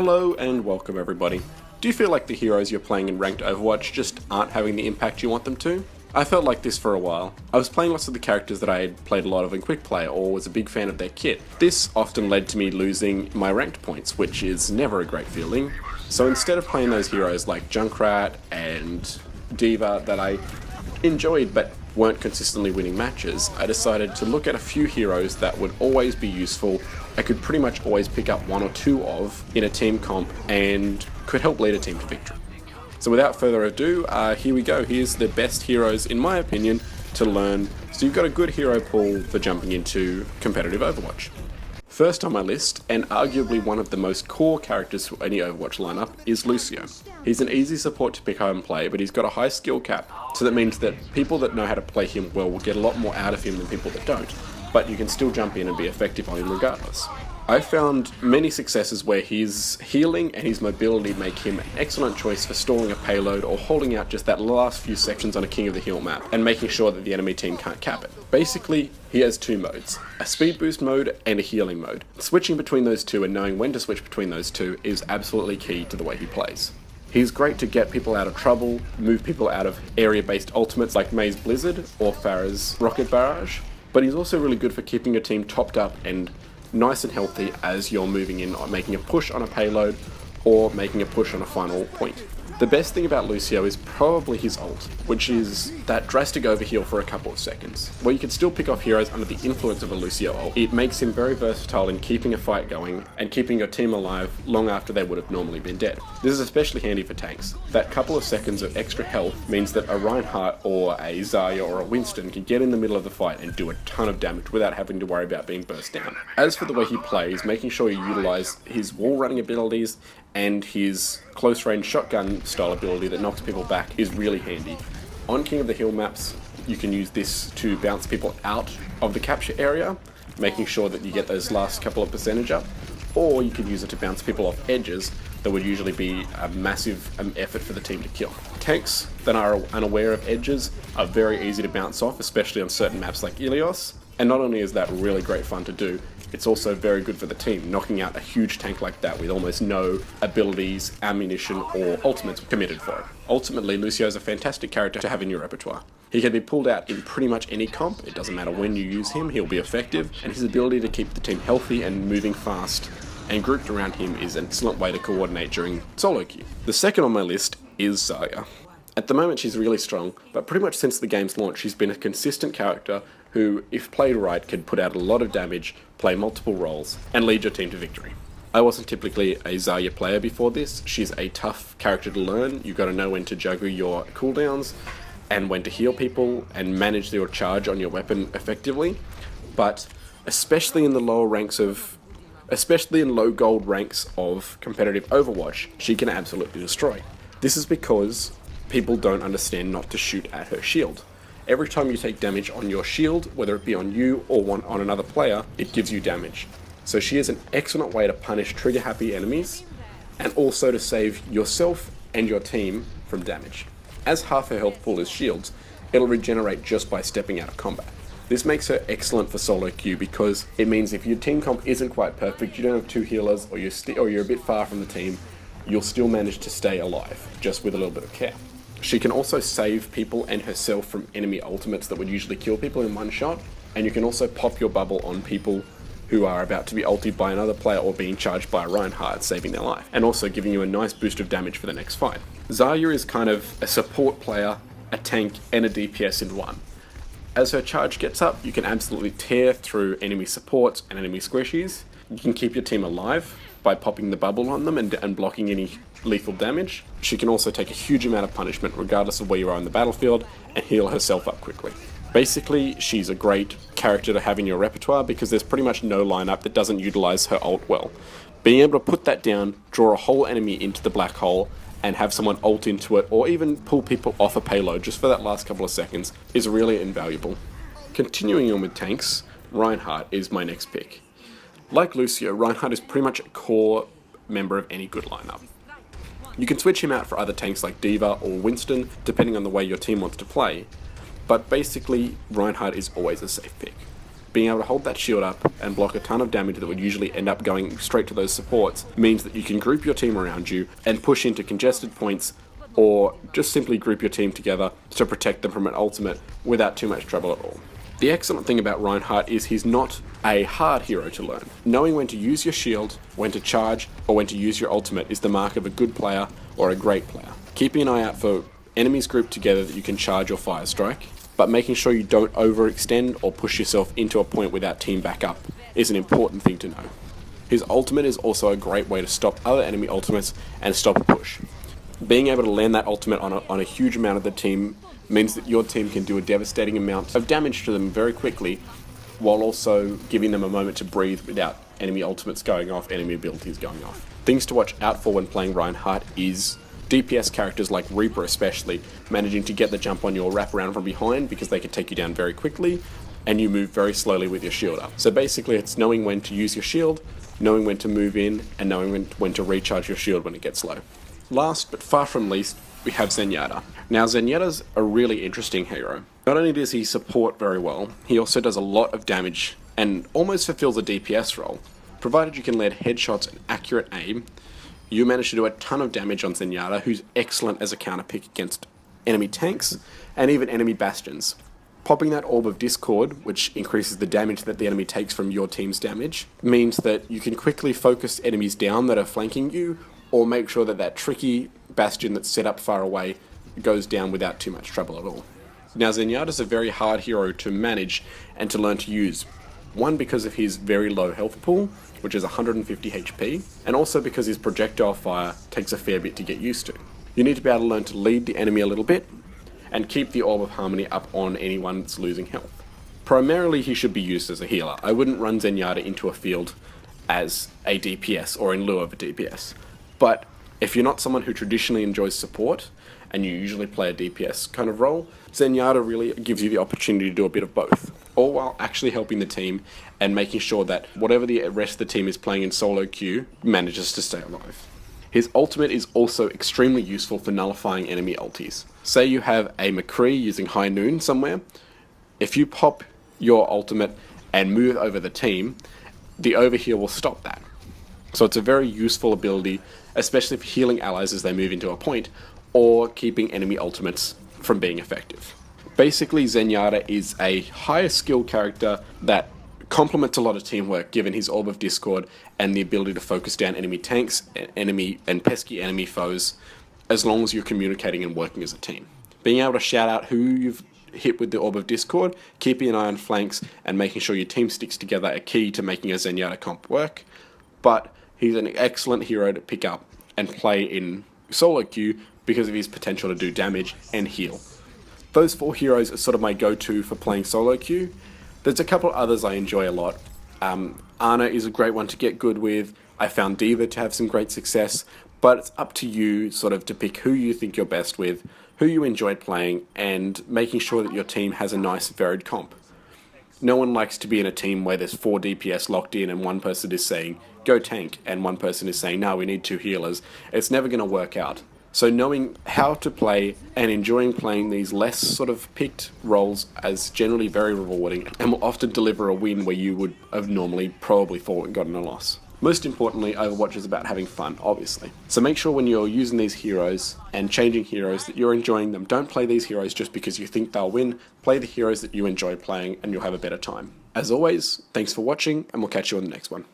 Hello and welcome everybody. Do you feel like the heroes you're playing in ranked Overwatch just aren't having the impact you want them to? I felt like this for a while. I was playing lots of the characters that I had played a lot of in quick play or was a big fan of their kit. This often led to me losing my ranked points, which is never a great feeling. So instead of playing those heroes like Junkrat and D.Va that I enjoyed but weren't consistently winning matches, I decided to look at a few heroes that would always be useful. I could pretty much always pick up one or two of in a team comp and could help lead a team to victory. So without further ado, here we go. Here's the best heroes, in my opinion, to learn. So you've got a good hero pool for jumping into competitive Overwatch. First on my list, and arguably one of the most core characters for any Overwatch lineup, is Lucia. He's an easy support to pick up and play, but he's got a high skill cap, so that means that people that know how to play him well will get a lot more out of him than people that don't, but you can still jump in and be effective on him regardless. I've found many successes where his healing and his mobility make him an excellent choice for stalling a payload or holding out just that last few sections on a King of the Hill map and making sure that the enemy team can't cap it. Basically, he has two modes, a speed boost mode and a healing mode. Switching between those two and knowing when to switch between those two is absolutely key to the way he plays. He's great to get people out of trouble, move people out of area-based ultimates like May's Blizzard or Pharah's Rocket Barrage, but he's also really good for keeping your team topped up and nice and healthy as you're moving in, making a push on a payload or making a push on a final point. The best thing about Lucio is probably his ult, which is that drastic overheal for a couple of seconds. While you can still pick off heroes under the influence of a Lucio ult, it makes him very versatile in keeping a fight going and keeping your team alive long after they would have normally been dead. This is especially handy for tanks. That couple of seconds of extra health means that a Reinhardt or a Zarya or a Winston can get in the middle of the fight and do a ton of damage without having to worry about being burst down. As for the way he plays, making sure you utilize his wall running abilities and his close range shotgun style ability that knocks people back is really handy. On King of the Hill maps, you can use this to bounce people out of the capture area, making sure that you get those last couple of percentage up, or you could use it to bounce people off edges that would usually be a massive effort for the team to kill. Tanks that are unaware of edges are very easy to bounce off, especially on certain maps like Ilios, and not only is that really great fun to do, it's also very good for the team, knocking out a huge tank like that with almost no abilities, ammunition, or ultimates committed for it. Ultimately, Lucio is a fantastic character to have in your repertoire. He can be pulled out in pretty much any comp, it doesn't matter when you use him, he'll be effective, and his ability to keep the team healthy and moving fast and grouped around him is an excellent way to coordinate during solo queue. The second on my list is Zarya. At the moment she's really strong, but pretty much since the game's launch she's been a consistent character who, if played right, can put out a lot of damage, play multiple roles, and lead your team to victory. I wasn't typically a Zarya player before this. She's a tough character to learn. You've got to know when to juggle your cooldowns and when to heal people and manage your charge on your weapon effectively. But especially in the lower ranks especially in low gold ranks of competitive Overwatch, she can absolutely destroy. This is because people don't understand not to shoot at her shield. Every time you take damage on your shield, whether it be on you or on another player, it gives you damage. So she is an excellent way to punish trigger-happy enemies, and also to save yourself and your team from damage. As half her health pool is shields, it'll regenerate just by stepping out of combat. This makes her excellent for solo queue because it means if your team comp isn't quite perfect, you don't have two healers, or you're a bit far from the team, you'll still manage to stay alive, just with a little bit of care. She can also save people and herself from enemy ultimates that would usually kill people in one shot, and you can also pop your bubble on people who are about to be ulted by another player or being charged by a Reinhardt, saving their life, and also giving you a nice boost of damage for the next fight. Zarya is kind of a support player, a tank, and a DPS in one. As her charge gets up, you can absolutely tear through enemy supports and enemy squishies. You can keep your team alive by popping the bubble on them and blocking any lethal damage. She can also take a huge amount of punishment regardless of where you are on the battlefield and heal herself up quickly. Basically, she's a great character to have in your repertoire because there's pretty much no lineup that doesn't utilize her ult well. Being able to put that down, draw a whole enemy into the black hole, and have someone ult into it, or even pull people off a payload just for that last couple of seconds, is really invaluable. Continuing on with tanks, Reinhardt is my next pick. Like Lucio, Reinhardt is pretty much a core member of any good lineup. You can switch him out for other tanks like D.Va or Winston, depending on the way your team wants to play, but basically Reinhardt is always a safe pick. Being able to hold that shield up and block a ton of damage that would usually end up going straight to those supports means that you can group your team around you and push into congested points, or just simply group your team together to protect them from an ultimate without too much trouble at all. The excellent thing about Reinhardt is he's not a hard hero to learn. Knowing when to use your shield, when to charge, or when to use your ultimate is the mark of a good player or a great player. Keeping an eye out for enemies grouped together that you can charge or fire strike, but making sure you don't overextend or push yourself into a point without team backup is an important thing to know. His ultimate is also a great way to stop other enemy ultimates and stop a push. Being able to land that ultimate on a huge amount of the team means that your team can do a devastating amount of damage to them very quickly, while also giving them a moment to breathe without enemy ultimates going off, enemy abilities going off. Things to watch out for when playing Reinhardt is DPS characters like Reaper especially, managing to get the jump on your wrap around from behind because they can take you down very quickly, and you move very slowly with your shield up. So basically it's knowing when to use your shield, knowing when to move in, and knowing when to recharge your shield when it gets low. Last but far from least, we have Zenyatta. Now Zenyatta's a really interesting hero. Not only does he support very well, he also does a lot of damage and almost fulfills a DPS role. Provided you can land headshots and accurate aim, you manage to do a ton of damage on Zenyatta, who's excellent as a counter pick against enemy tanks and even enemy bastions. Popping that Orb of Discord, which increases the damage that the enemy takes from your team's damage, means that you can quickly focus enemies down that are flanking you, or make sure that that tricky bastion that's set up far away goes down without too much trouble at all. Now Zenyatta's a very hard hero to manage and to learn to use. One, because of his very low health pool, which is 150 HP, and also because his projectile fire takes a fair bit to get used to. You need to be able to learn to lead the enemy a little bit, and keep the Orb of Harmony up on anyone that's losing health. Primarily he should be used as a healer. I wouldn't run Zenyatta into a field as a DPS or in lieu of a DPS. But if you're not someone who traditionally enjoys support, and you usually play a DPS kind of role, Zenyatta really gives you the opportunity to do a bit of both, all while actually helping the team and making sure that whatever the rest of the team is playing in solo queue manages to stay alive. His ultimate is also extremely useful for nullifying enemy ultis. Say you have a McCree using High Noon somewhere, if you pop your ultimate and move over the team, the overheal will stop that. So it's a very useful ability, especially for healing allies as they move into a point, or keeping enemy ultimates from being effective. Basically, Zenyatta is a higher skill character that complements a lot of teamwork given his Orb of Discord and the ability to focus down enemy tanks, and pesky enemy foes, as long as you're communicating and working as a team. Being able to shout out who you've hit with the Orb of Discord, keeping an eye on flanks, and making sure your team sticks together are key to making a Zenyatta comp work. But he's an excellent hero to pick up and play in solo queue because of his potential to do damage and heal. Those four heroes are sort of my go-to for playing solo queue. There's a couple others I enjoy a lot. Ana is a great one to get good with. I found Diva to have some great success, but it's up to you sort of to pick who you think you're best with, who you enjoy playing, and making sure that your team has a nice varied comp. No one likes to be in a team where there's 4 DPS locked in and one person is saying, go tank, and one person is saying, no, we need 2 healers. It's never going to work out. So knowing how to play and enjoying playing these less sort of picked roles is generally very rewarding and will often deliver a win where you would have normally probably fought and gotten a loss. Most importantly, Overwatch is about having fun, obviously. So make sure when you're using these heroes and changing heroes that you're enjoying them. Don't play these heroes just because you think they'll win. Play the heroes that you enjoy playing and you'll have a better time. As always, thanks for watching and we'll catch you on the next one.